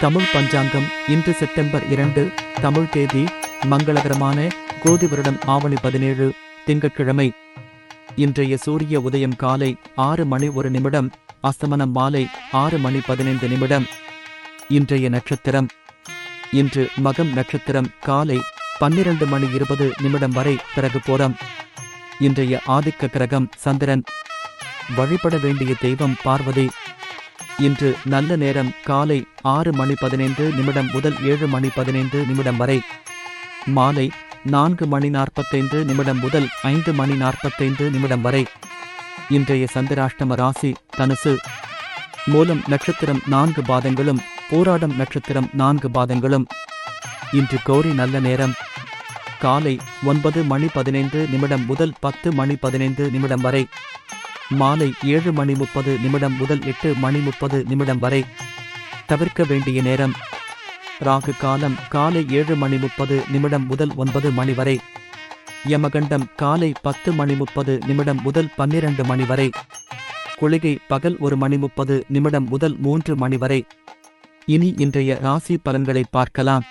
தமிழ் பஞ்சாங்கம் இன்று செப்டம்பர் 2 தமிழ் தேதி மங்களகரமான கோதி வருடம் ஆவணி 17 திங்கட்கிழமை. இன்றைய சூரிய உதயம் காலை 6:01 அஸ்தமனம் மாலை 6:15. இன்றைய நட்சத்திரம் இன்று மகம் நட்சத்திரம் காலை 12:20 வரை பிறகு போரம். இன்றைய ஆதிக்க கிரகம் சந்திரன். வழிபட வேண்டிய தெய்வம் பார்வதி. இன்று நல்ல நேரம் காலை 6:15 முதல் 7:15 வரை. மாலை 4:45 முதல் 5:45 வரை. இன்றைய சந்திராஷ்டம ராசி தனுசு. மூலம் நட்சத்திரம் 4 பாதங்களும் பூராடம் நட்சத்திரம் 4 பாதங்களும். இன்று கௌரி நல்ல நேரம் காலை 9:15 முதல் 10:15 வரை. மாலை 7:30 முதல் 8:30 வரை. தவிர்க்க வேண்டிய நேரம் ராகு காலம் காலை 7:30 முதல் 9 வரை. யமகண்டம் காலை 10:30 முதல் 12 வரை. குளிகை பகல் 1:30 முதல் 3 வரை. இனி இன்றைய ராசி பலன்களை பார்க்கலாம்.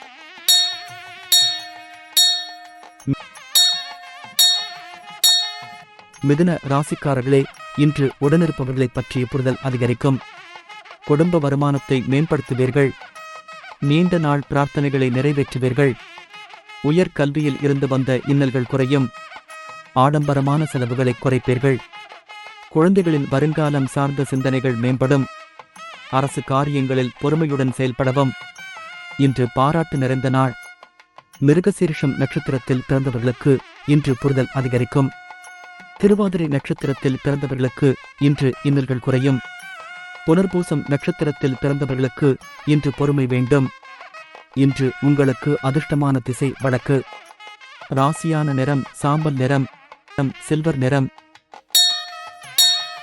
மிதுன ராசிக்காரர்களே, இன்று உடனிருப்பவர்களை பற்றிய புரிதல் அதிகரிக்கும். குடும்ப வருமானத்தை மேம்படுத்துவீர்கள். நீண்ட நாள் பிரார்த்தனைகளை நிறைவேற்றுவீர்கள். உயர் கல்வியில் இருந்து வந்த இன்னல்கள் குறையும். ஆடம்பரமான செலவுகளை குறைப்பீர்கள். குழந்தைகளின் வருங்காலம் சார்ந்த சிந்தனைகள் மேம்படும். அரசு காரியங்களில் பொறுமையுடன் செயல்படவும். இன்று பாராட்டு நிறைந்த நாள். மிருகசீரிஷம் நட்சத்திரத்தில் பிறந்தவர்களுக்கு இன்று புரிதல் அதிகரிக்கும். திருவாதிரை நட்சத்திரத்தில் பிறந்தவர்களுக்கு இன்று இன்னல்கள் குறையும். புனர்பூசம் நட்சத்திரத்தில் பிறந்தவர்களுக்கு இன்று பொறுமை வேண்டும். இன்று உங்களுக்கு அதிர்ஷ்டமான திசை வடக்கு. ராசியான நிறம் சாம்பல் நிறம், சில்வர் நிறம்.